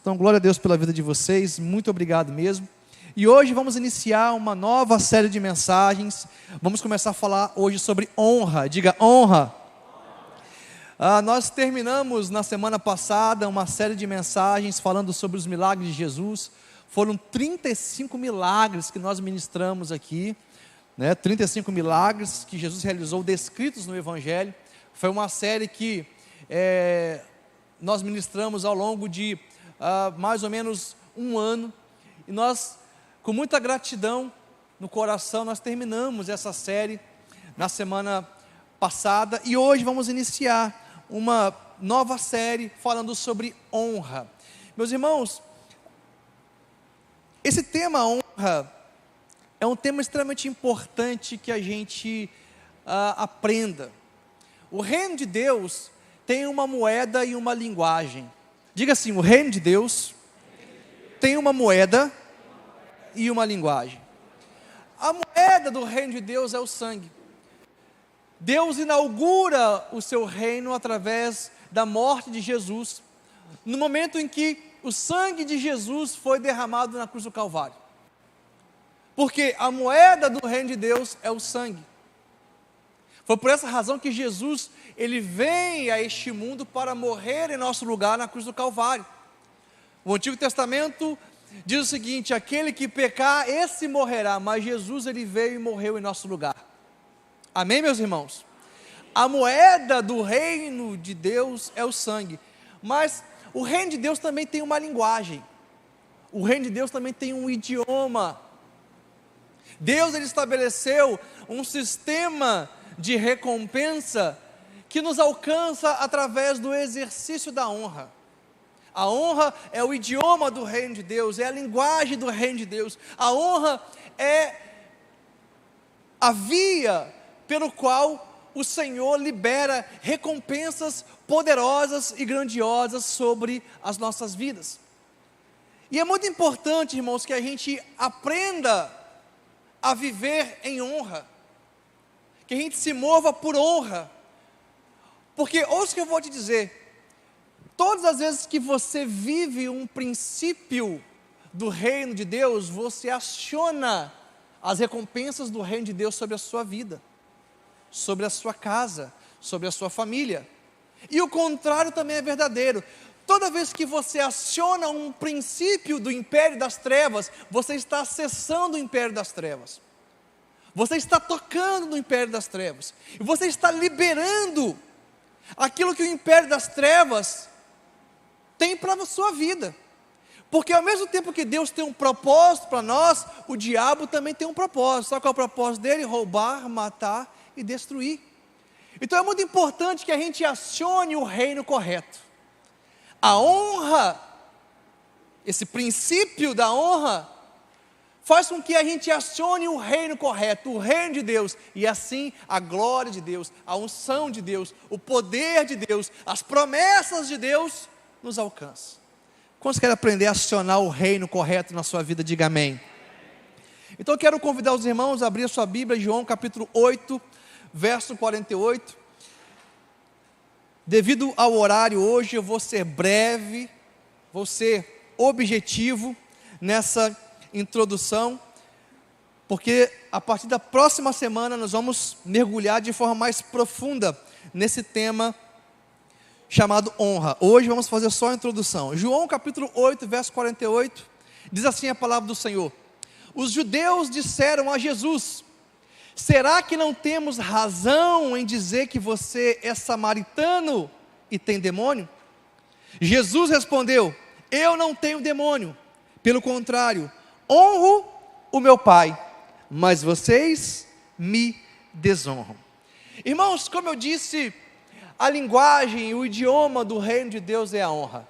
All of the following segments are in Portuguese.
Então, glória a Deus pela vida de vocês, muito obrigado mesmo. E hoje vamos iniciar uma nova série de mensagens. Vamos começar a falar hoje sobre honra. Diga honra. Nós terminamos na semana passada uma série de mensagens falando sobre os milagres de Jesus. Foram 35 milagres que nós ministramos aqui, 35 milagres que Jesus realizou, descritos no Evangelho. Foi uma série que nós ministramos ao longo de mais ou menos um ano, e nós, com muita gratidão no coração, nós terminamos essa série na semana passada, e hoje vamos iniciar uma nova série falando sobre honra. Meus irmãos, esse tema honra é um tema extremamente importante que a gente aprenda. O reino de Deus tem uma moeda e uma linguagem. Diga assim: o reino de Deus tem uma moeda e uma linguagem. A moeda do reino de Deus é o sangue. Deus inaugura o seu reino através da morte de Jesus, no momento em que o sangue de Jesus foi derramado na cruz do Calvário. Porque a moeda do reino de Deus é o sangue. Foi por essa razão que Jesus, ele vem a este mundo para morrer em nosso lugar na cruz do Calvário. O Antigo Testamento diz o seguinte: aquele que pecar, esse morrerá, mas Jesus, ele veio e morreu em nosso lugar. Amém, meus irmãos? A moeda do reino de Deus é o sangue, mas o reino de Deus também tem uma linguagem, o reino de Deus também tem um idioma. Deus, ele estabeleceu um sistema de recompensa que nos alcança através do exercício da honra. A honra é o idioma do reino de Deus, é a linguagem do reino de Deus. A honra é a via pelo qual o Senhor libera recompensas poderosas e grandiosas sobre as nossas vidas. E é muito importante, irmãos, que a gente aprenda a viver em honra, que a gente se mova por honra, porque ouça o que eu vou te dizer: todas as vezes que você vive um princípio do reino de Deus, você aciona as recompensas do reino de Deus sobre a sua vida, sobre a sua casa, sobre a sua família. E o contrário também é verdadeiro. Toda vez que você aciona um princípio do império das trevas, você está acessando o império das trevas. Você está tocando no império das trevas. E você está liberando aquilo que o império das trevas tem para a sua vida. Porque ao mesmo tempo que Deus tem um propósito para nós, o diabo também tem um propósito. Sabe qual é o propósito dele? Roubar, matar e destruir. Então é muito importante que a gente acione o reino correto. A honra, esse princípio da honra, faz com que a gente acione o reino correto, o reino de Deus, e assim a glória de Deus, a unção de Deus, o poder de Deus, as promessas de Deus nos alcançam. Quando você quer aprender a acionar o reino correto na sua vida, diga amém. Então eu quero convidar os irmãos a abrir a sua Bíblia, João capítulo 8, verso 48. Devido ao horário hoje, eu vou ser breve, vou ser objetivo nessa introdução, porque a partir da próxima semana nós vamos mergulhar de forma mais profunda nesse tema chamado honra. Hoje vamos fazer só a introdução. João capítulo 8, verso 48, diz assim a palavra do Senhor: os judeus disseram a Jesus: será que não temos razão em dizer que você é samaritano e tem demônio? Jesus respondeu: eu não tenho demônio, pelo contrário, honro o meu Pai, mas vocês me desonram. Irmãos, como eu disse, a linguagem, o idioma do reino de Deus é a honra.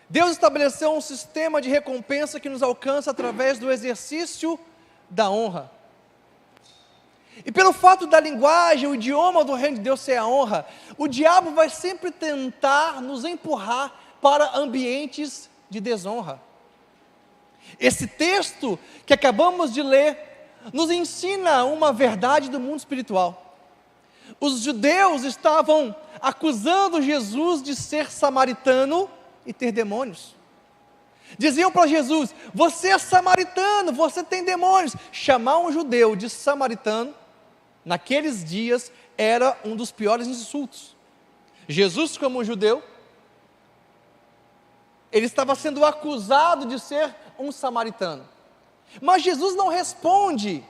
Deus estabeleceu um sistema de recompensa que nos alcança através do exercício da honra. E pelo fato da linguagem, o idioma do reino de Deus ser a honra, o diabo vai sempre tentar nos empurrar para ambientes de desonra. Esse texto que acabamos de ler nos ensina uma verdade do mundo espiritual. Os judeus estavam acusando Jesus de ser samaritano e ter demônios. Diziam para Jesus: você é samaritano, você tem demônios. Chamar um judeu de samaritano, naqueles dias, era um dos piores insultos. Jesus, como um judeu, ele estava sendo acusado de ser um samaritano. Mas Jesus não responde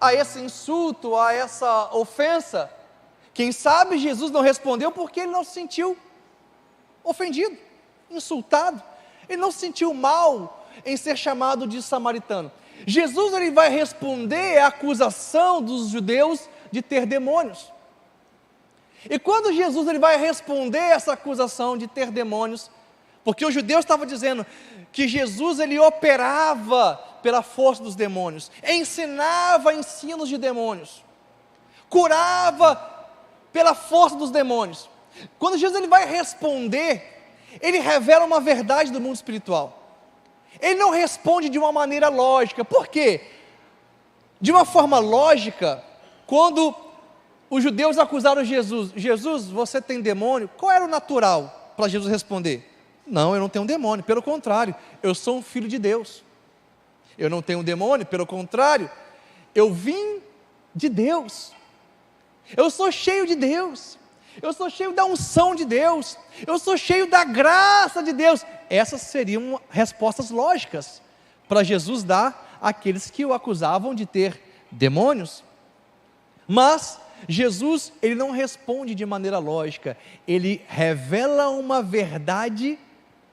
a esse insulto, a essa ofensa. Quem sabe Jesus não respondeu porque ele não se sentiu ofendido, insultado. Ele não se sentiu mal em ser chamado de samaritano. Jesus, ele vai responder à acusação dos judeus de ter demônios. E quando Jesus, ele vai responder essa acusação de ter demônios, porque os judeus estavam dizendo que Jesus, ele operava pela força dos demônios, ensinava ensinos de demônios, curava pela força dos demônios. Quando Jesus, ele vai responder, ele revela uma verdade do mundo espiritual. Ele não responde de uma maneira lógica. Por quê? De uma forma lógica, quando os judeus acusaram Jesus: Jesus, você tem demônio? Qual era o natural para Jesus responder? Não, eu não tenho demônio, pelo contrário, eu sou um filho de Deus. Eu não tenho demônio, pelo contrário, eu vim de Deus. Eu sou cheio de Deus. Eu sou cheio da unção de Deus, eu sou cheio da graça de Deus. Essas seriam respostas lógicas para Jesus dar àqueles que o acusavam de ter demônios. Mas Jesus, ele não responde de maneira lógica, ele revela uma verdade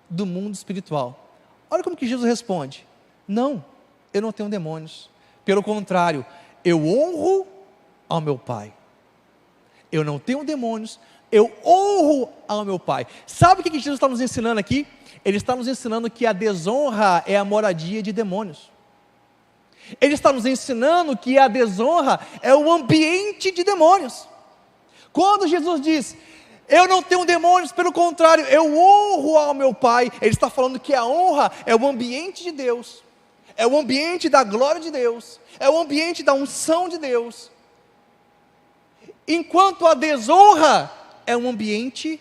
do mundo espiritual. Olha como que Jesus responde: não, eu não tenho demônios, pelo contrário, eu honro ao meu Pai. Eu não tenho demônios, eu honro ao meu Pai. Sabe o que Jesus está nos ensinando aqui? Ele está nos ensinando que a desonra é a moradia de demônios. Ele está nos ensinando que a desonra é o ambiente de demônios. Quando Jesus diz: eu não tenho demônios, pelo contrário, eu honro ao meu Pai, ele está falando que a honra é o ambiente de Deus, é o ambiente da glória de Deus, é o ambiente da unção de Deus. Enquanto a desonra é um ambiente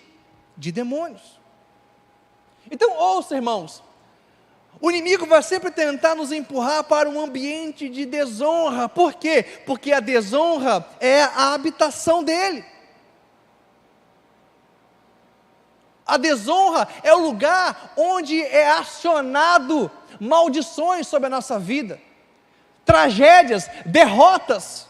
de demônios. Então, ouça, irmãos, o inimigo vai sempre tentar nos empurrar para um ambiente de desonra. Por quê? Porque a desonra é a habitação dele. A desonra é o lugar onde é acionado maldições sobre a nossa vida, tragédias, derrotas.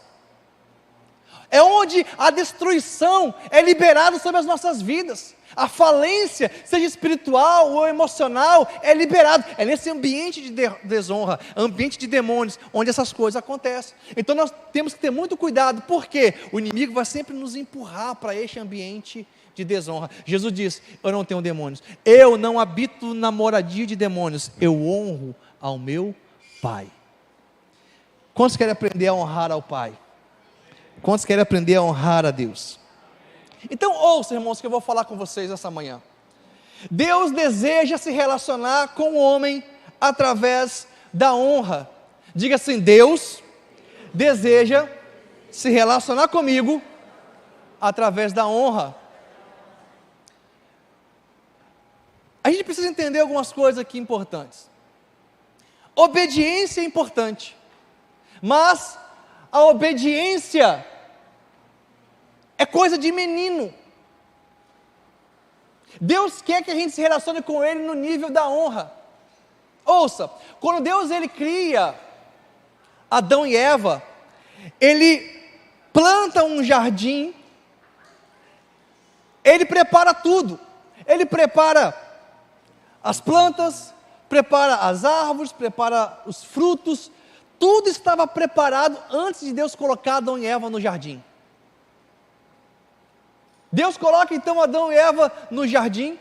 É onde a destruição é liberada sobre as nossas vidas. A falência, seja espiritual ou emocional, é liberada. É nesse ambiente de desonra, ambiente de demônios, onde essas coisas acontecem. Então nós temos que ter muito cuidado, porque o inimigo vai sempre nos empurrar para este ambiente de desonra. Jesus diz: eu não tenho demônios, eu não habito na moradia de demônios, eu honro ao meu Pai. Quantos querem aprender a honrar ao Pai? Quantos querem aprender a honrar a Deus? Então ouça, irmãos, que eu vou falar com vocês essa manhã. Deus deseja se relacionar com o homem através da honra. Diga assim: Deus deseja se relacionar comigo através da honra. A gente precisa entender algumas coisas aqui importantes. Obediência é importante, mas a obediência é coisa de menino. Deus quer que a gente se relacione com Ele no nível da honra. Ouça, quando Deus ele cria Adão e Eva, Ele planta um jardim, Ele prepara tudo. Ele prepara as plantas, prepara as árvores, prepara os frutos. Tudo estava preparado antes de Deus colocar Adão e Eva no jardim. Deus coloca então Adão e Eva no jardim,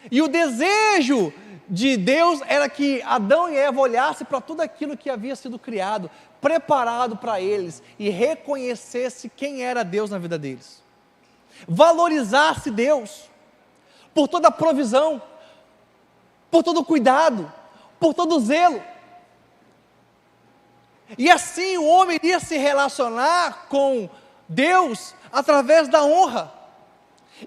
e o desejo de Deus era que Adão e Eva olhassem para tudo aquilo que havia sido criado, preparado para eles, e reconhecesse quem era Deus na vida deles. Valorizasse Deus por toda a provisão, por todo o cuidado, por todo o zelo. E assim o homem iria se relacionar com Deus através da honra.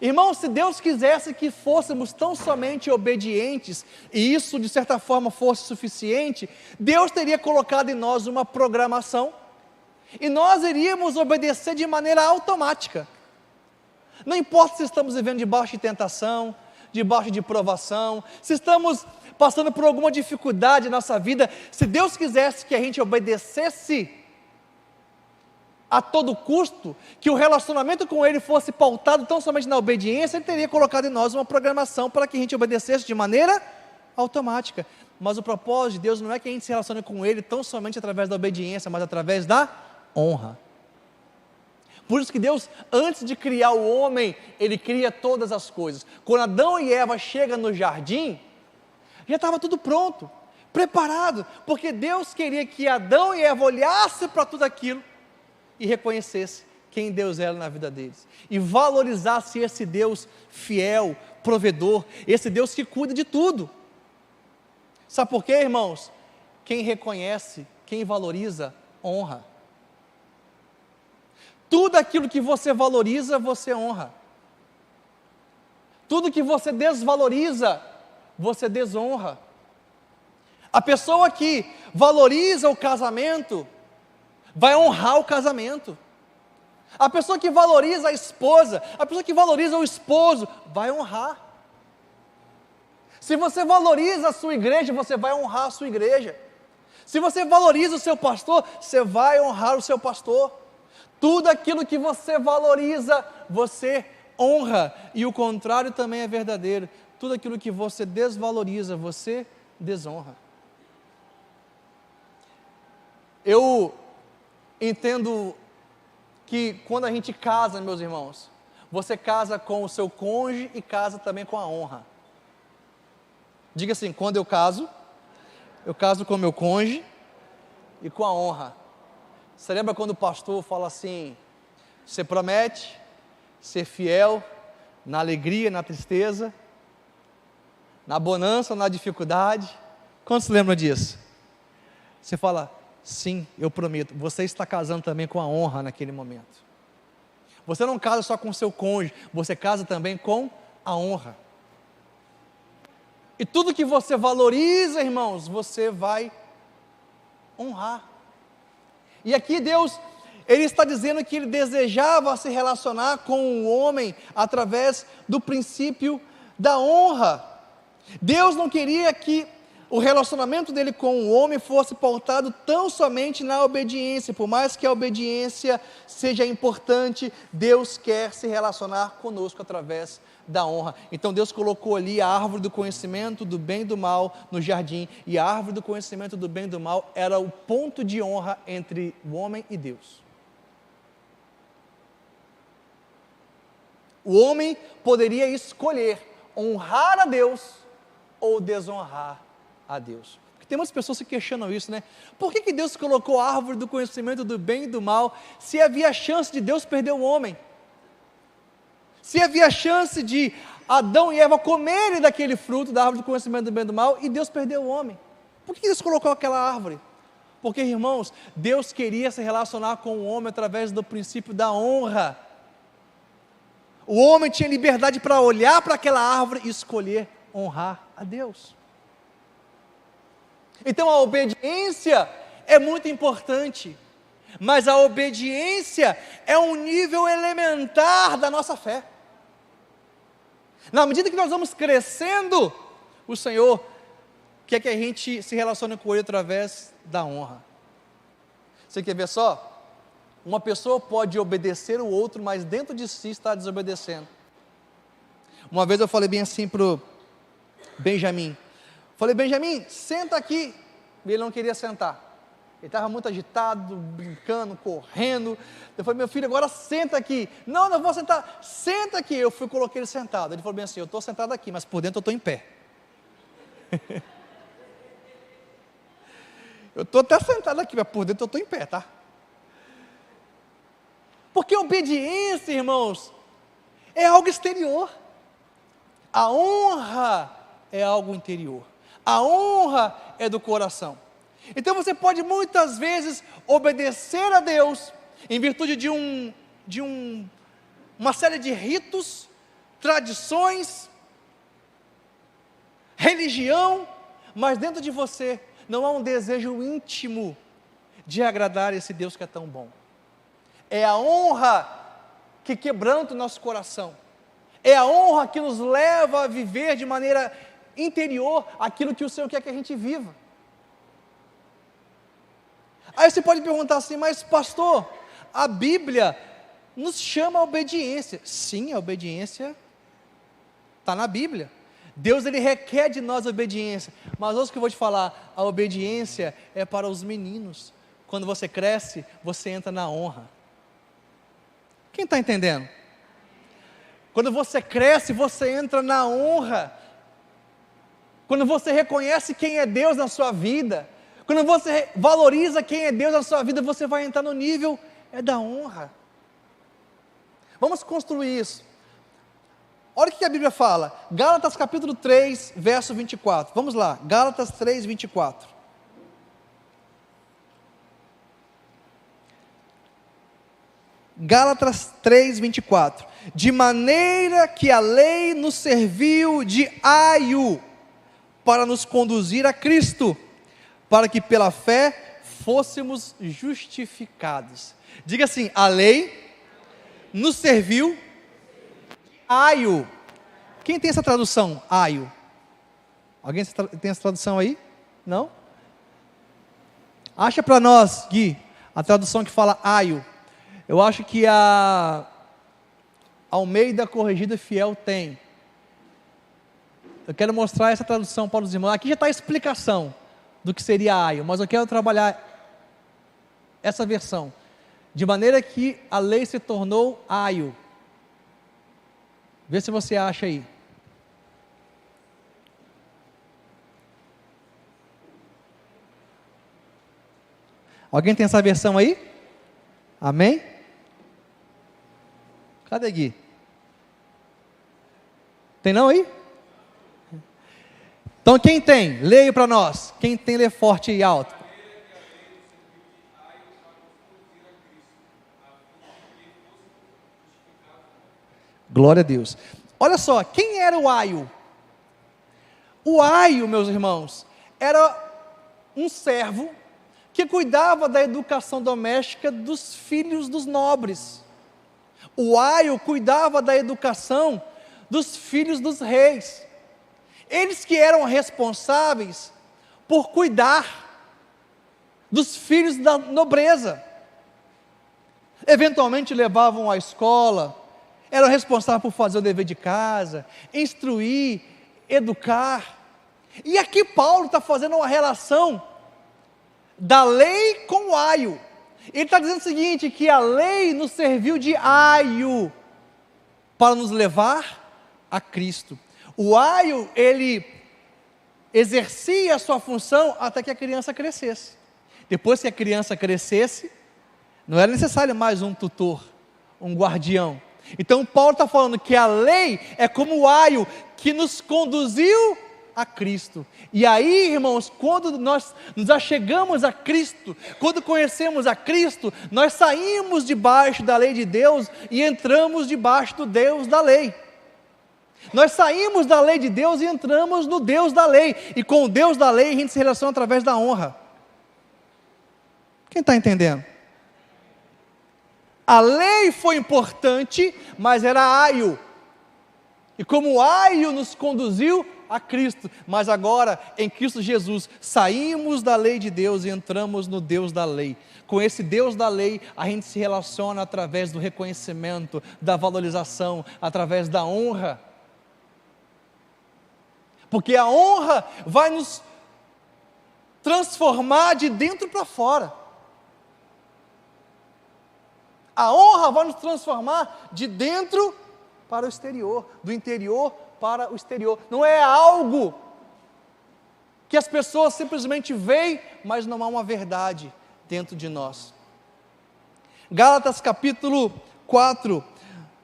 Irmãos, se Deus quisesse que fôssemos tão somente obedientes, e isso de certa forma fosse suficiente, Deus teria colocado em nós uma programação, e nós iríamos obedecer de maneira automática. Não importa se estamos vivendo debaixo de tentação, debaixo de provação, se estamos passando por alguma dificuldade na nossa vida, se Deus quisesse que a gente obedecesse a todo custo, que o relacionamento com Ele fosse pautado tão somente na obediência, Ele teria colocado em nós uma programação para que a gente obedecesse de maneira automática. Mas o propósito de Deus não é que a gente se relacione com Ele tão somente através da obediência, mas através da honra. Por isso que Deus, antes de criar o homem, Ele cria todas as coisas. Quando Adão e Eva chegam no jardim, já estava tudo pronto, preparado, porque Deus queria que Adão e Eva olhassem para tudo aquilo e reconhecesse quem Deus era na vida deles, e valorizasse esse Deus fiel, provedor, esse Deus que cuida de tudo. Sabe por quê, irmãos? Quem reconhece, quem valoriza, honra. Tudo aquilo que você valoriza, você honra. Tudo que você desvaloriza, você desonra. A pessoa que valoriza o casamento, vai honrar o casamento. A pessoa que valoriza a esposa, a pessoa que valoriza o esposo, vai honrar. Se você valoriza a sua igreja, você vai honrar a sua igreja. Se você valoriza o seu pastor, você vai honrar o seu pastor. Tudo aquilo que você valoriza, você honra. E o contrário também é verdadeiro. Tudo aquilo que você desvaloriza, você desonra. Eu entendo que quando a gente casa, meus irmãos, você casa com o seu cônjuge e casa também com a honra. Diga assim, quando eu caso com o meu cônjuge e com a honra. Você lembra quando o pastor fala assim, você promete ser fiel na alegria, na tristeza, na bonança, na dificuldade? Quantos lembram disso? Você fala, sim, eu prometo. Você está casando também com a honra naquele momento. Você não casa só com o seu cônjuge, você casa também com a honra. E tudo que você valoriza, irmãos, você vai honrar. E aqui Deus, Ele está dizendo que Ele desejava se relacionar com o homem através do princípio da honra. Deus não queria que o relacionamento dele com o homem fosse pautado tão somente na obediência. Por mais que a obediência seja importante, Deus quer se relacionar conosco através da honra. Então Deus colocou ali a árvore do conhecimento do bem e do mal no jardim, e a árvore do conhecimento do bem e do mal era o ponto de honra entre o homem e Deus. O homem poderia escolher honrar a Deus ou desonrar a Deus. Porque tem muitas pessoas que questionam isso, né? Por que Deus colocou a árvore do conhecimento do bem e do mal, se havia chance de Deus perder o homem? Se havia chance de Adão e Eva comerem daquele fruto da árvore do conhecimento do bem e do mal, e Deus perdeu o homem? Por que Deus colocou aquela árvore? Porque, irmãos, Deus queria se relacionar com o homem através do princípio da honra. O homem tinha liberdade para olhar para aquela árvore e escolher honrar a Deus. Então a obediência é muito importante, mas a obediência é um nível elementar da nossa fé. Na medida que nós vamos crescendo, o Senhor quer que a gente se relacione com Ele através da honra. Você quer ver só? Uma pessoa pode obedecer o outro, mas dentro de si está desobedecendo. Uma vez eu falei bem assim para o Benjamin. Falei, Benjamin, senta aqui. E ele não queria sentar. Ele estava muito agitado, brincando, correndo. Eu falei, meu filho, agora senta aqui. Não, não vou sentar. Senta aqui. Eu fui e coloquei ele sentado. Ele falou bem assim, eu estou sentado aqui, mas por dentro eu estou em pé. Eu estou até sentado aqui, mas por dentro eu estou em pé, tá? Porque obediência, irmãos, é algo exterior. A honra é algo interior. A honra é do coração. Então você pode muitas vezes obedecer a Deus em virtude de uma série de ritos, tradições, religião, mas dentro de você não há um desejo íntimo de agradar esse Deus que é tão bom. É a honra que quebranta o nosso coração, é a honra que nos leva a viver de maneira interior aquilo que o Senhor quer que a gente viva. Aí você pode perguntar assim, mas pastor, a Bíblia nos chama a obediência. Sim, a obediência está na Bíblia. Deus, ele requer de nós obediência, mas ouça o que eu vou te falar, a obediência é para os meninos. Quando você cresce, você entra na honra. Quem está entendendo? Quando você cresce, você entra na honra. Quando você reconhece quem é Deus na sua vida, quando você valoriza quem é Deus na sua vida, você vai entrar no nível da honra. Vamos construir isso. Olha o que a Bíblia fala, Gálatas capítulo 3, verso 24, vamos lá, Gálatas 3, 24. Gálatas 3, 24, de maneira que a lei nos serviu de aio, para nos conduzir a Cristo, para que pela fé fôssemos justificados. Diga assim, a lei nos serviu aio. Quem tem essa tradução? Aio. Alguém tem essa tradução aí? Não? Acha para nós, Gui, a tradução que fala aio. Eu acho que a Almeida Corrigida Fiel tem. Eu quero mostrar essa tradução para os irmãos. Aqui já está a explicação do que seria aio, mas eu quero trabalhar essa versão. De maneira que a lei se tornou aio. Vê se você acha aí. Alguém tem essa versão aí? Amém? Cadê Gui? Tem não aí? Então quem tem? Leia para nós. Quem tem, lê forte e alto. Glória a Deus. Olha só, quem era o aio? O aio, meus irmãos, era um servo que cuidava da educação doméstica dos filhos dos nobres. O aio cuidava da educação dos filhos dos reis. Eles que eram responsáveis por cuidar dos filhos da nobreza. Eventualmente levavam à escola, eram responsáveis por fazer o dever de casa, instruir, educar. E aqui Paulo está fazendo uma relação da lei com o aio. Ele está dizendo o seguinte, que a lei nos serviu de aio para nos levar a Cristo. O aio, ele exercia a sua função até que a criança crescesse. Depois que a criança crescesse, não era necessário mais um tutor, um guardião. Então Paulo está falando que a lei é como o aio que nos conduziu a Cristo. E aí, irmãos, quando nós nos achegamos a Cristo, quando conhecemos a Cristo, nós saímos debaixo da lei de Deus e entramos debaixo do Deus da lei. Nós saímos da lei de Deus e entramos no Deus da lei. E com o Deus da lei a gente se relaciona através da honra. Quem está entendendo? A lei foi importante, mas era aio. E como o aio nos conduziu a Cristo, mas agora em Cristo Jesus saímos da lei de Deus e entramos no Deus da lei. Com esse Deus da lei a gente se relaciona através do reconhecimento, da valorização, através da honra. Porque a honra vai nos transformar de dentro para fora. A honra vai nos transformar de dentro para o exterior, do interior para o exterior. Não é algo que as pessoas simplesmente veem, mas não há uma verdade dentro de nós. Gálatas capítulo 4,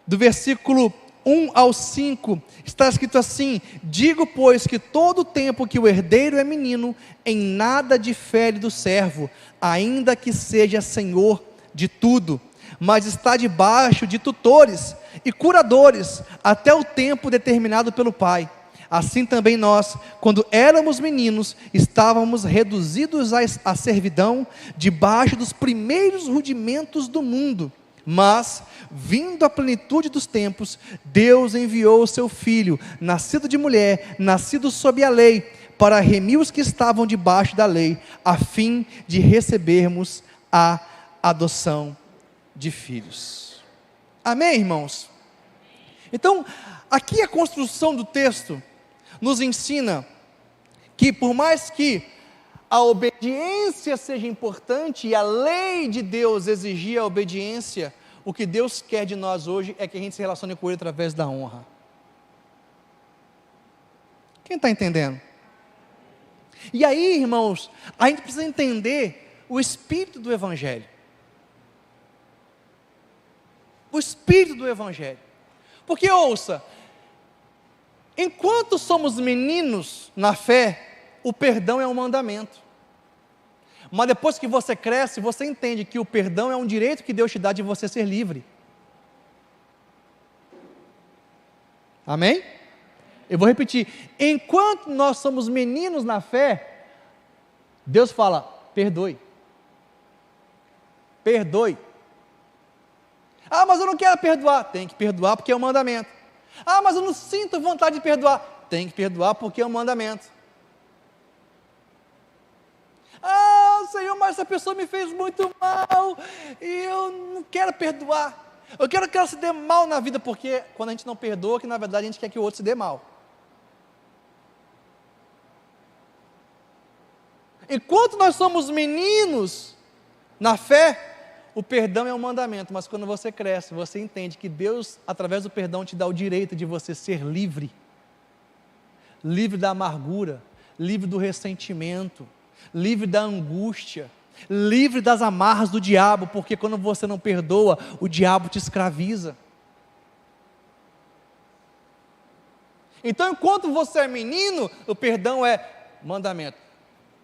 do versículo 1 ao 5, está escrito assim: digo, pois, que todo o tempo que o herdeiro é menino, em nada difere do servo, ainda que seja senhor de tudo, mas está debaixo de tutores, e curadores até o tempo determinado pelo Pai. Assim também nós, quando éramos meninos, estávamos reduzidos à servidão, debaixo dos primeiros rudimentos do mundo. Mas, vindo a plenitude dos tempos, Deus enviou o seu Filho, nascido de mulher, nascido sob a lei, para remir os que estavam debaixo da lei, a fim de recebermos a adoção de filhos. Amém, irmãos? Então, aqui a construção do texto nos ensina que, por mais que a obediência seja importante e a lei de Deus exigia a obediência, o que Deus quer de nós hoje é que a gente se relacione com Ele através da honra. Quem está entendendo? E aí, irmãos, a gente precisa entender o espírito do Evangelho. O espírito do Evangelho. Porque, ouça, enquanto somos meninos na fé, o perdão é um mandamento. Mas depois que você cresce, você entende que o perdão é um direito que Deus te dá de você ser livre. Amém? Eu vou repetir. Enquanto nós somos meninos na fé, Deus fala, perdoe. Perdoe. Ah, mas eu não quero perdoar. Tem que perdoar porque é um mandamento. Ah, mas eu não sinto vontade de perdoar. Tem que perdoar porque é um mandamento. Ah, Senhor, mas essa pessoa me fez muito mal e eu não quero perdoar. Eu quero que ela se dê mal na vida, porque quando a gente não perdoa, que na verdade a gente quer que o outro se dê mal. Enquanto nós somos meninos na fé, o perdão é um mandamento, mas quando você cresce, você entende que Deus, através do perdão, te dá o direito de você ser livre. Livre da amargura, livre do ressentimento, livre da angústia, livre das amarras do diabo, porque quando você não perdoa, o diabo te escraviza. Então, enquanto você é menino, o perdão é mandamento.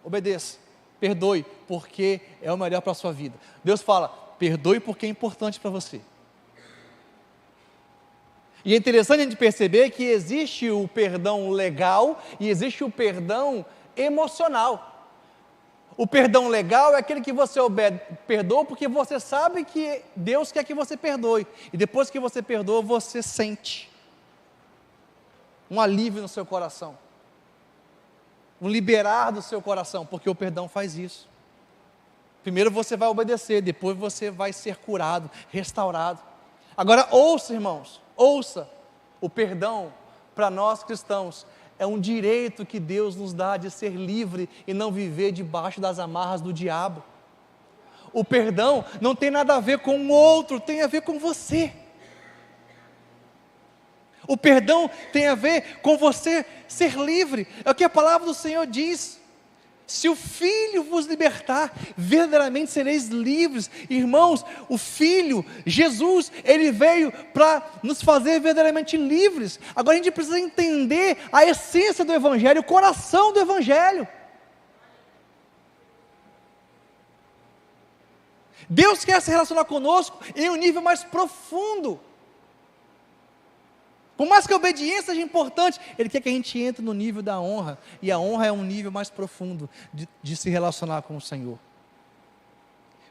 Obedeça, perdoe, porque é o melhor para a sua vida. Deus fala, perdoe porque é importante para você. E é interessante a gente perceber que existe o perdão legal e existe o perdão emocional. O perdão legal é aquele que você perdoa porque você sabe que Deus quer que você perdoe. E depois que você perdoa, você sente um alívio no seu coração. Um liberar do seu coração, porque o perdão faz isso. Primeiro você vai obedecer, depois você vai ser curado, restaurado. Agora ouça, irmãos, ouça, o perdão para nós cristãos é um direito que Deus nos dá de ser livre e não viver debaixo das amarras do diabo. O perdão não tem nada a ver com o outro, tem a ver com você. O perdão tem a ver com você ser livre. É o que a palavra do Senhor diz. Se o Filho vos libertar, verdadeiramente sereis livres. Irmãos, o Filho, Jesus, Ele veio para nos fazer verdadeiramente livres. Agora a gente precisa entender a essência do Evangelho, o coração do Evangelho. Deus quer se relacionar conosco em um nível mais profundo. Por mais que a obediência seja importante, Ele quer que a gente entre no nível da honra. E a honra é um nível mais profundo de se relacionar com o Senhor.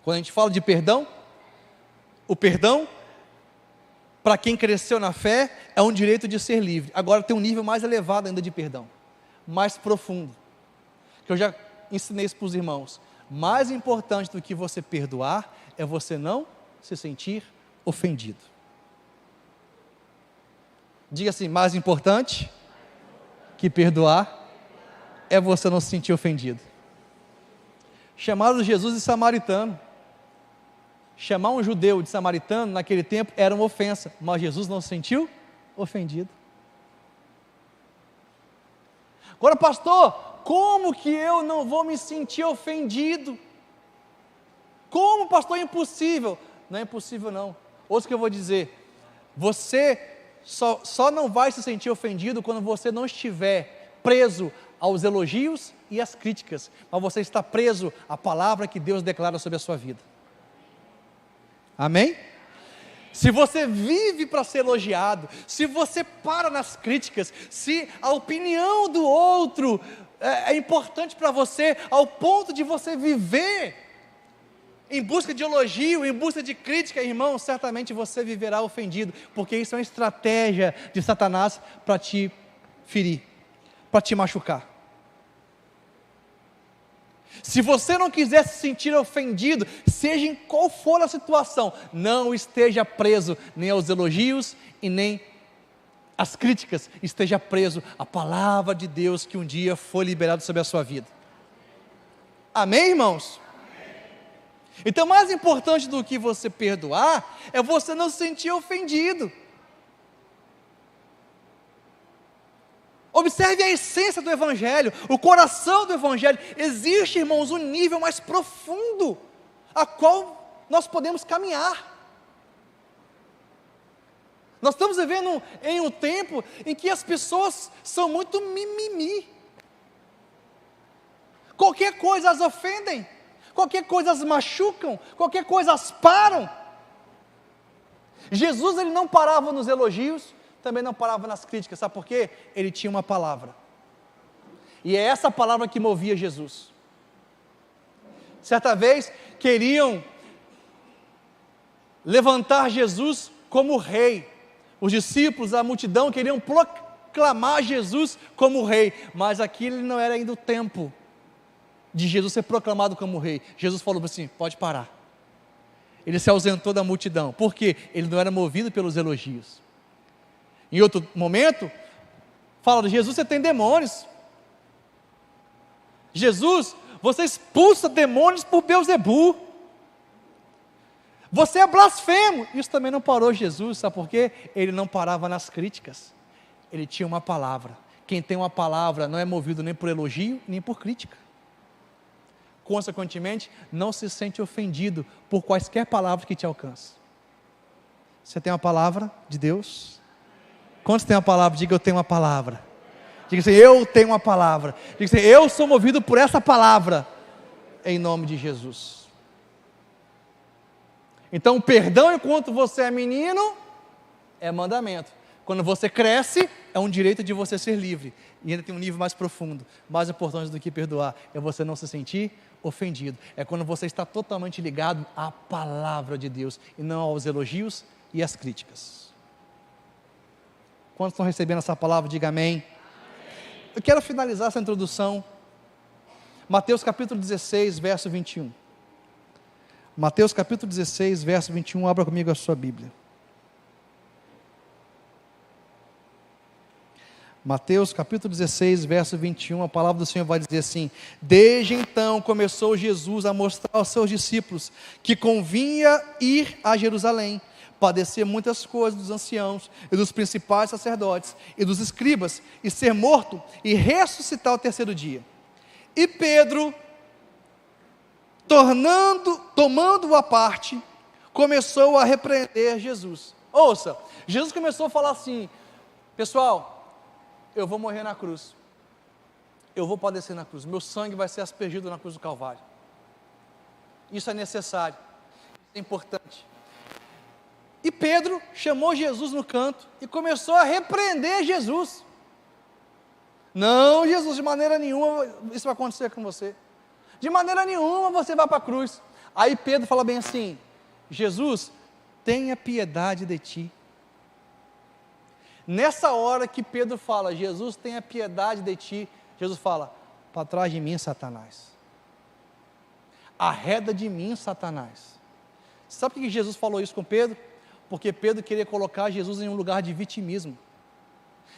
Quando a gente fala de perdão, o perdão, para quem cresceu na fé, é um direito de ser livre. Agora tem um nível mais elevado ainda de perdão, mais profundo, que eu já ensinei isso para os irmãos. Mais importante do que você perdoar, é você não se sentir ofendido. Diga assim, mais importante que perdoar é você não se sentir ofendido. Chamaram Jesus de samaritano. Chamar um judeu de samaritano naquele tempo era uma ofensa, mas Jesus não se sentiu ofendido. Agora, pastor, como que eu não vou me sentir ofendido? Como, pastor, é impossível? Não é impossível não. Ouça o que eu vou dizer. Você só não vai se sentir ofendido quando você não estiver preso aos elogios e às críticas, mas você está preso à palavra que Deus declara sobre a sua vida. Amém? se você vive para ser elogiado, se você para nas críticas, se a opinião do outro é importante para você, ao ponto de você viver em busca de elogio, em busca de crítica, irmão, certamente você viverá ofendido, porque isso é uma estratégia de Satanás para te ferir, para te machucar. Se você não quiser se sentir ofendido, seja em qual for a situação, não esteja preso nem aos elogios e nem às críticas, esteja preso à palavra de Deus que um dia foi liberada sobre a sua vida. Amém, irmãos? Então, mais importante do que você perdoar, é você não se sentir ofendido. Observe a essência do Evangelho, o coração do Evangelho. Existe, irmãos, um nível mais profundo, a qual nós podemos caminhar. Nós estamos vivendo em um tempo em que as pessoas são muito mimimi. Qualquer coisa as ofendem, qualquer coisa as machucam, qualquer coisa as param. Jesus, ele não parava nos elogios, também não parava nas críticas, sabe por quê? Ele tinha uma palavra, e é essa palavra que movia Jesus. Certa vez, queriam levantar Jesus como rei, os discípulos, a multidão, queriam proclamar Jesus como rei, mas aquilo não era ainda o tempo de Jesus ser proclamado como rei. Jesus falou assim: pode parar. Ele se ausentou da multidão, porque ele não era movido pelos elogios. Em outro momento, fala de Jesus: você tem demônios. Jesus, você expulsa demônios por Beelzebu. Você é blasfemo. Isso também não parou Jesus, sabe por quê? Ele não parava nas críticas. Ele tinha uma palavra. Quem tem uma palavra não é movido nem por elogio, nem por crítica. Consequentemente, não se sente ofendido por quaisquer palavras que te alcançam. Você tem uma palavra de Deus? Quantos têm uma palavra? Diga: eu tenho uma palavra. Diga assim: eu tenho uma palavra. Diga assim: eu sou movido por essa palavra, em nome de Jesus. Então, o perdão enquanto você é menino é mandamento. Quando você cresce, é um direito de você ser livre. E ainda tem um nível mais profundo, mais importante do que perdoar, é você não se sentir ofendido. É quando você está totalmente ligado à palavra de Deus, e não aos elogios e às críticas. Quantos estão recebendo essa palavra? Diga amém. Eu quero finalizar essa introdução. Mateus capítulo 16, verso 21. Mateus capítulo 16, verso 21. Abra comigo a sua Bíblia. Mateus capítulo 16, verso 21. A palavra do Senhor vai dizer assim: desde então começou Jesus a mostrar aos seus discípulos que convinha ir a Jerusalém, padecer muitas coisas dos anciãos e dos principais sacerdotes e dos escribas, e ser morto e ressuscitar ao terceiro dia. E Pedro, tomando-o à parte, começou a repreender Jesus. Ouça, Jesus começou a falar assim: pessoal, eu vou morrer na cruz, eu vou padecer na cruz, meu sangue vai ser aspergido na cruz do Calvário. Isso é necessário, isso é importante. E Pedro chamou Jesus no canto e começou a repreender Jesus. Não, Jesus, de maneira nenhuma isso vai acontecer com você. De maneira nenhuma você vai para a cruz. Aí Pedro fala bem assim: Jesus, tenha piedade de ti. Nessa hora que Pedro fala: Jesus, tenha piedade de ti, Jesus fala: para trás de mim, Satanás. Arreda de mim, Satanás. Sabe por que Jesus falou isso com Pedro? Porque Pedro queria colocar Jesus em um lugar de vitimismo.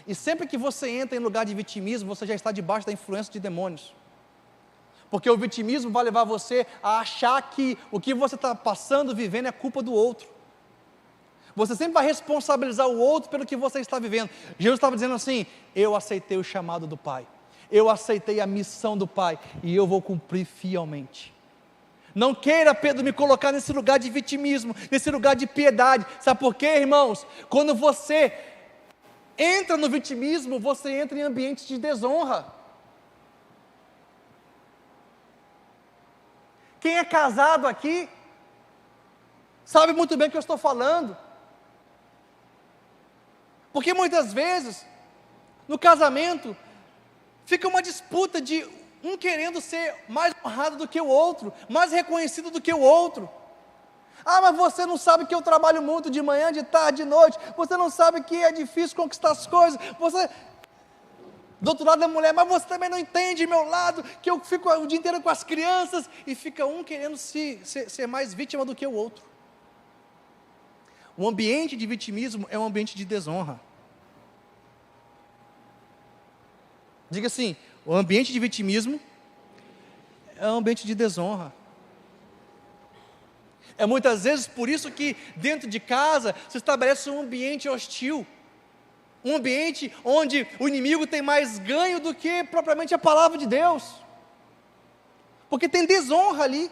E sempre que você entra em lugar de vitimismo, você já está debaixo da influência de demônios. Porque o vitimismo vai levar você a achar que o que você está passando, vivendo, é culpa do outro. Você sempre vai responsabilizar o outro pelo que você está vivendo. Jesus estava dizendo assim: eu aceitei o chamado do Pai, eu aceitei a missão do Pai, e eu vou cumprir fielmente. Não queira, Pedro, me colocar nesse lugar de vitimismo, nesse lugar de piedade. Sabe por quê, irmãos? Quando você entra no vitimismo, você entra em ambientes de desonra. Quem é casado aqui sabe muito bem o que eu estou falando. Porque muitas vezes, no casamento, fica uma disputa de um querendo ser mais honrado do que o outro, mais reconhecido do que o outro. Ah, mas você não sabe que eu trabalho muito de manhã, de tarde, de noite, você não sabe que é difícil conquistar as coisas, você... Do outro lado da mulher, mas você também não entende meu lado, que eu fico o dia inteiro com as crianças, e fica um querendo ser mais vítima do que o outro. O ambiente de vitimismo é um ambiente de desonra. Diga assim, o ambiente de vitimismo é um ambiente de desonra. É muitas vezes por isso que dentro de casa se estabelece um ambiente hostil. Um ambiente onde o inimigo tem mais ganho do que propriamente a palavra de Deus. Porque tem desonra ali.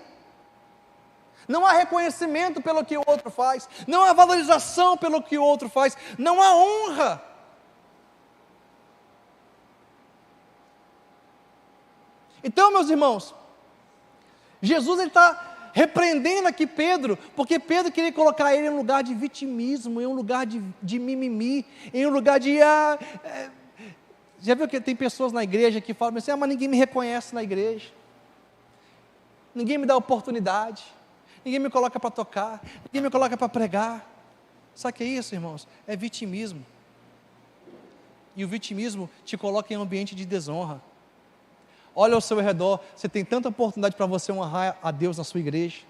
Não há reconhecimento pelo que o outro faz. Não há valorização pelo que o outro faz. Não há honra. Então, meus irmãos, Jesus está repreendendo aqui Pedro, porque Pedro queria colocar ele em um lugar de vitimismo, em um lugar de mimimi, em um lugar de... já viu que tem pessoas na igreja que falam assim, mas ninguém me reconhece na igreja, ninguém me dá oportunidade, ninguém me coloca para tocar, ninguém me coloca para pregar. Sabe o que é isso, irmãos? É vitimismo. E o vitimismo te coloca em um ambiente de desonra. Olha ao seu redor, você tem tanta oportunidade para você honrar a Deus na sua igreja.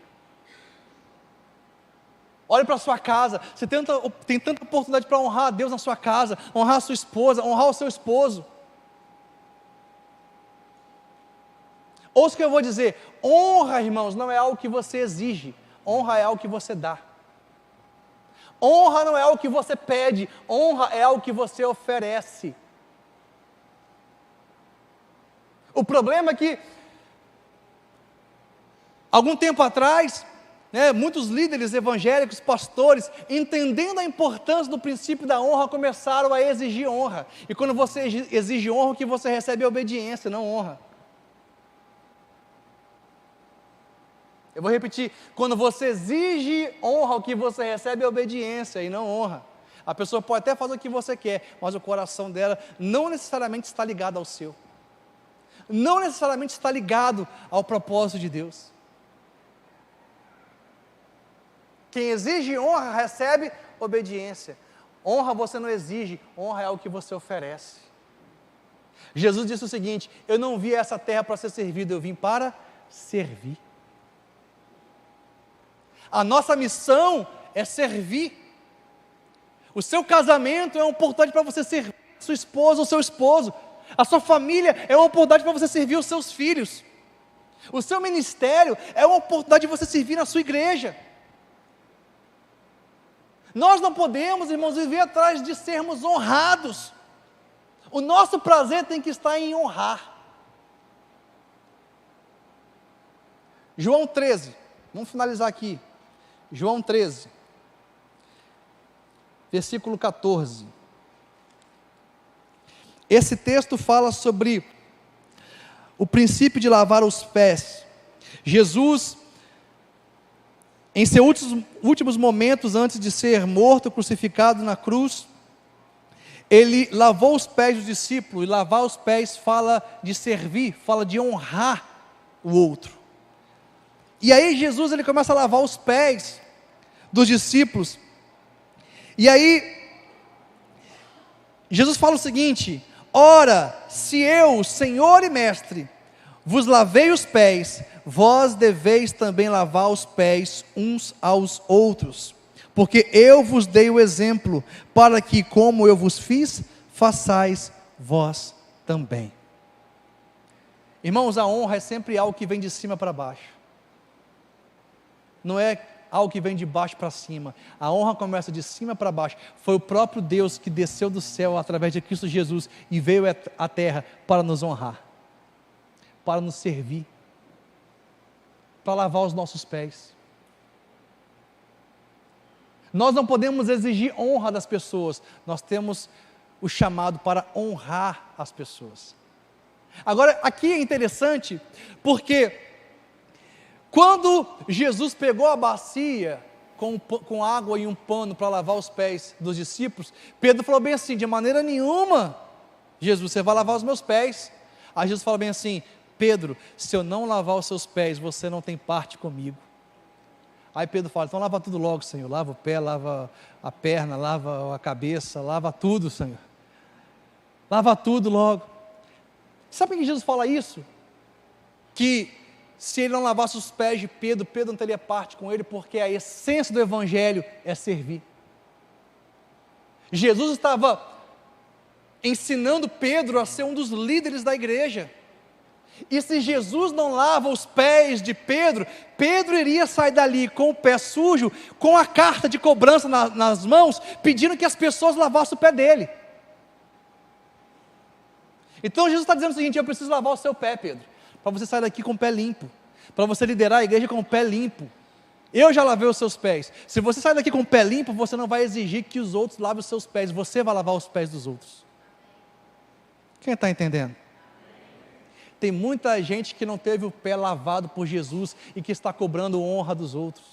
Olhe para a sua casa, você tem tanta oportunidade para honrar a Deus na sua casa, honrar a sua esposa, honrar o seu esposo. Ouça o que eu vou dizer, honra, irmãos, não é algo que você exige, honra é algo que você dá. Honra não é algo que você pede, honra é algo que você oferece. O problema é que, algum tempo atrás, muitos líderes evangélicos, pastores, entendendo a importância do princípio da honra, começaram a exigir honra. E quando você exige honra, o que você recebe é obediência, não honra. Eu vou repetir, quando você exige honra, o que você recebe é obediência e não honra. A pessoa pode até fazer o que você quer, mas o coração dela não necessariamente está ligado ao seu. Não necessariamente está ligado ao propósito de Deus. Quem exige honra recebe obediência. Honra você não exige, honra é algo que você oferece. Jesus disse o seguinte: eu não vim a essa terra para ser servido, eu vim para servir. A nossa missão é servir. O seu casamento é uma oportunidade para você servir a sua esposa ou seu esposo. A sua família é uma oportunidade para você servir os seus filhos. O seu ministério é uma oportunidade de você servir na sua igreja. Nós não podemos, irmãos, viver atrás de sermos honrados. O nosso prazer tem que estar em honrar. João 13, vamos finalizar aqui. João 13, versículo 14. Esse texto fala sobre o princípio de lavar os pés. Jesus, em seus últimos momentos antes de ser morto, crucificado na cruz, ele lavou os pés dos discípulos, e lavar os pés fala de servir, fala de honrar o outro. E aí Jesus ele começa a lavar os pés dos discípulos, e aí Jesus fala o seguinte: ora, se eu, Senhor e Mestre, vos lavei os pés, vós deveis também lavar os pés uns aos outros, porque eu vos dei o exemplo, para que, como eu vos fiz, façais vós também. Irmãos, a honra é sempre algo que vem de cima para baixo, não é algo que vem de baixo para cima. A honra começa de cima para baixo. Foi o próprio Deus que desceu do céu através de Cristo Jesus e veio à terra para nos honrar, para nos servir, para lavar os nossos pés. Nós não podemos exigir honra das pessoas, nós temos o chamado para honrar as pessoas. Agora, aqui é interessante, porque quando Jesus pegou a bacia com água e um pano para lavar os pés dos discípulos, Pedro falou bem assim: de maneira nenhuma, Jesus, você vai lavar os meus pés. Aí Jesus falou bem assim: Pedro, se eu não lavar os seus pés, você não tem parte comigo. Aí Pedro fala: então lava tudo logo, Senhor, lava o pé, lava a perna, lava a cabeça, lava tudo, Senhor, lava tudo logo. Sabe por que Jesus fala isso? Que se ele não lavasse os pés de Pedro, Pedro não teria parte com ele, porque a essência do evangelho é servir. Jesus estava ensinando Pedro a ser um dos líderes da igreja, e se Jesus não lava os pés de Pedro, Pedro iria sair dali com o pé sujo, com a carta de cobrança nas mãos, pedindo que as pessoas lavassem o pé dele. Então Jesus está dizendo o seguinte: eu preciso lavar o seu pé, Pedro, para você sair daqui com o pé limpo, para você liderar a igreja com o pé limpo. Eu já lavei os seus pés. Se você sair daqui com o pé limpo, você não vai exigir que os outros lavem os seus pés, você vai lavar os pés dos outros. Quem está entendendo? Tem muita gente que não teve o pé lavado por Jesus e que está cobrando honra dos outros.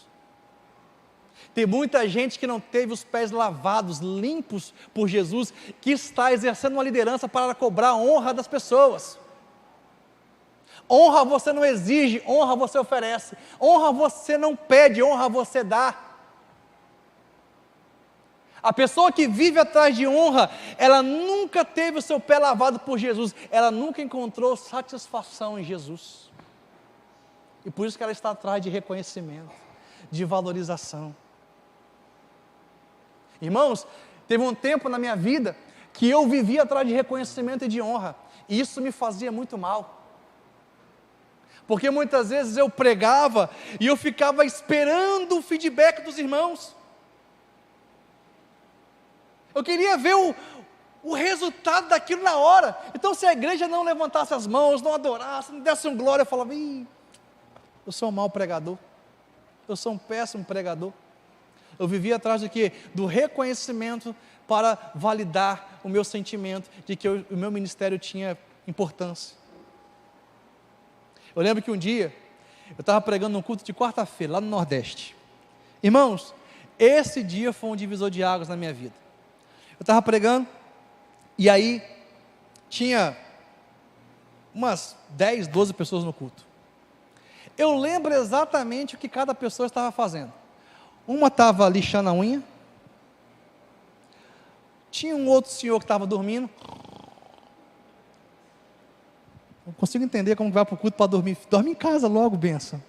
Tem muita gente que não teve os pés lavados, limpos por Jesus, que está exercendo uma liderança para cobrar honra das pessoas. Honra você não exige, honra você oferece. Honra você não pede, honra você dá. A pessoa que vive atrás de honra, ela nunca teve o seu pé lavado por Jesus, ela nunca encontrou satisfação em Jesus. E por isso que ela está atrás de reconhecimento, de valorização. Irmãos, teve um tempo na minha vida que eu vivia atrás de reconhecimento e de honra, e isso me fazia muito mal. Porque muitas vezes eu pregava e eu ficava esperando o feedback dos irmãos. Eu queria ver o resultado daquilo na hora. Então, se a igreja não levantasse as mãos, não adorasse, não desse um glória, eu falava: eu sou um mau pregador, eu sou um péssimo pregador. Eu vivia atrás do quê? Do reconhecimento para validar o meu sentimento de que o meu ministério tinha importância. Eu lembro que um dia, eu estava pregando num culto de quarta-feira, lá no Nordeste. Irmãos, esse dia foi um divisor de águas na minha vida. Eu estava pregando, e aí tinha umas 10, 12 pessoas no culto. Eu lembro exatamente o que cada pessoa estava fazendo. Uma estava lixando a unha, tinha um outro senhor que estava dormindo. Não consigo entender como vai para o culto para dormir. Dorme em casa logo, benção.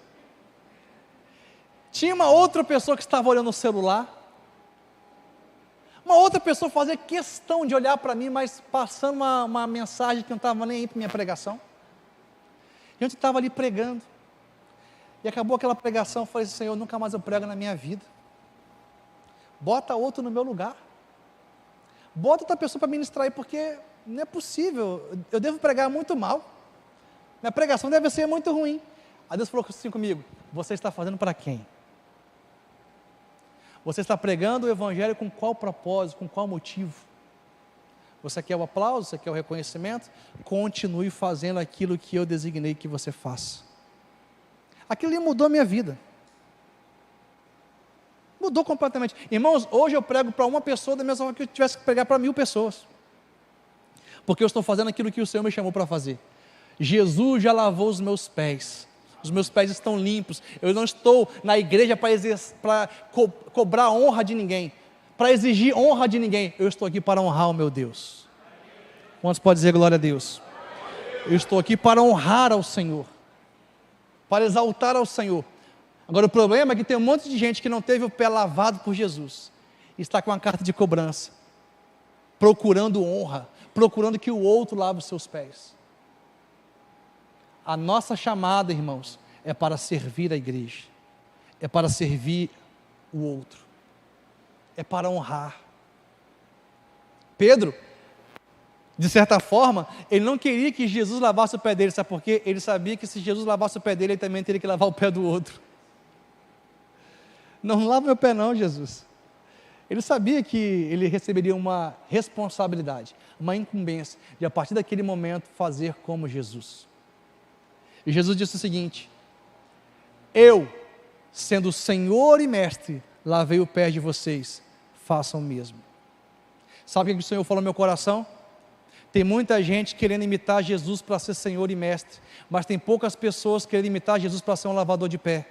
Tinha uma outra pessoa que estava olhando o celular. Uma outra pessoa fazia questão de olhar para mim, mas passando uma mensagem que não estava nem aí para minha pregação. E a gente estava ali pregando. E acabou aquela pregação, eu falei: Senhor, nunca mais eu prego na minha vida. Bota outro no meu lugar. Bota outra pessoa para ministrar aí, porque não é possível. Eu devo pregar muito mal. Minha pregação deve ser muito ruim. Aí Deus falou assim comigo: você está fazendo para quem? Você está pregando o evangelho com qual propósito, com qual motivo? Você quer o aplauso, você quer o reconhecimento? Continue fazendo aquilo que eu designei que você faça. Aquilo ali mudou a minha vida. Mudou completamente. Irmãos, hoje eu prego para uma pessoa da mesma forma que eu tivesse que pregar para 1000 pessoas. Porque eu estou fazendo aquilo que o Senhor me chamou para fazer. Jesus já lavou os meus pés. Os meus pés estão limpos. Eu não estou na igreja para cobrar honra de ninguém, para exigir honra de ninguém. Eu estou aqui para honrar o meu Deus. Quantos podem dizer glória a Deus? Eu estou aqui para honrar ao Senhor, para exaltar ao Senhor. Agora o problema é que tem um monte de gente que não teve o pé lavado por Jesus, e está com uma carta de cobrança, procurando honra, procurando que o outro lave os seus pés. A nossa chamada, irmãos, é para servir a igreja, é para servir o outro, é para honrar. Pedro, de certa forma, ele não queria que Jesus lavasse o pé dele, sabe por quê? Ele sabia que se Jesus lavasse o pé dele, ele também teria que lavar o pé do outro. Não lava meu pé não, Jesus. Ele sabia que ele receberia uma responsabilidade, uma incumbência, de a partir daquele momento fazer como Jesus. E Jesus disse o seguinte: eu, sendo Senhor e Mestre lavei o pé de vocês, façam o mesmo. Sabe o que o Senhor falou no meu coração? Tem muita gente querendo imitar Jesus para ser Senhor e Mestre, mas tem poucas pessoas querendo imitar Jesus para ser um lavador de pé.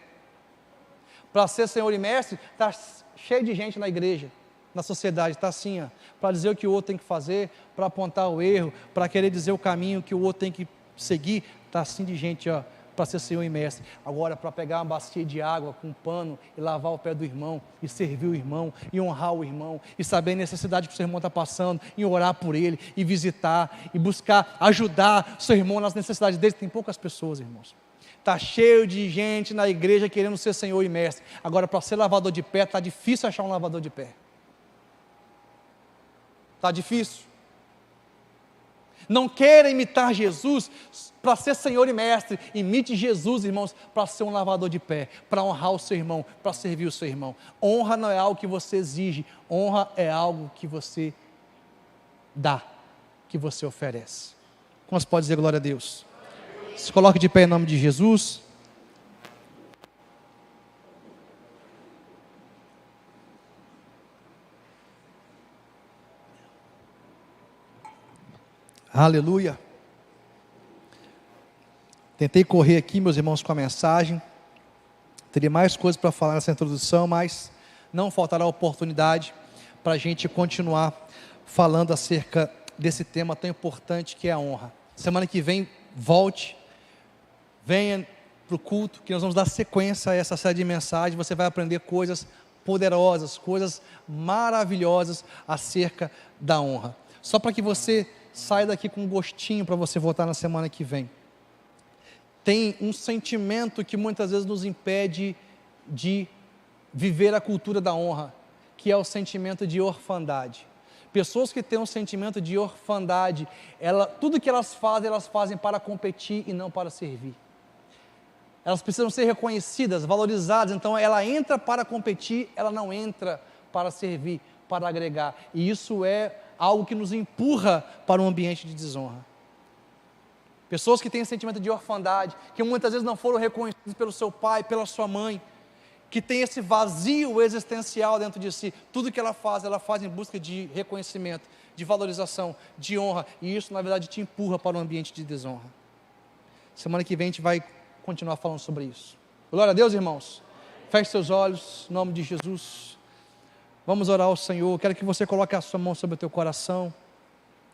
Para ser Senhor e Mestre, está cheio de gente na igreja, na sociedade, está assim, para dizer o que o outro tem que fazer, para apontar o erro, para querer dizer o caminho que o outro tem que seguir, está assim de gente, para ser Senhor e Mestre. Agora, para pegar uma bacia de água com um pano e lavar o pé do irmão, e servir o irmão, e honrar o irmão, e saber a necessidade que o seu irmão está passando, e orar por ele, e visitar, e buscar ajudar o seu irmão nas necessidades dele. Tem poucas pessoas, irmãos. Está cheio de gente na igreja querendo ser Senhor e Mestre. Agora, para ser lavador de pé, está difícil achar um lavador de pé. Está difícil. Não queira imitar Jesus para ser Senhor e Mestre. Imite Jesus, irmãos, para ser um lavador de pé, para honrar o seu irmão, para servir o seu irmão. Honra não é algo que você exige, honra é algo que você dá, que você oferece. Como você pode dizer glória a Deus? Se coloque de pé em nome de Jesus. Aleluia. Tentei correr aqui, meus irmãos, com a mensagem. Teria mais coisas para falar nessa introdução, mas não faltará oportunidade para a gente continuar falando acerca desse tema tão importante que é a honra. Semana que vem, volte, venha para o culto, que nós vamos dar sequência a essa série de mensagens. Você vai aprender coisas poderosas, coisas maravilhosas acerca da honra. Só para que você saia daqui com um gostinho para você voltar na semana que vem. Tem um sentimento que muitas vezes nos impede de viver a cultura da honra, que é o sentimento de orfandade. Pessoas que têm um sentimento de orfandade, tudo que elas fazem para competir e não para servir. Elas precisam ser reconhecidas, valorizadas, então ela entra para competir, ela não entra para servir, para agregar. E isso é algo que nos empurra para um ambiente de desonra. Pessoas que têm esse sentimento de orfandade, que muitas vezes não foram reconhecidas pelo seu pai, pela sua mãe, que tem esse vazio existencial dentro de si. Tudo que ela faz em busca de reconhecimento, de valorização, de honra, e isso na verdade te empurra para um ambiente de desonra. Semana que vem a gente vai continuar falando sobre isso. Glória a Deus, irmãos. Feche seus olhos, em nome de Jesus. Vamos orar ao Senhor. Quero que você coloque a sua mão sobre o teu coração.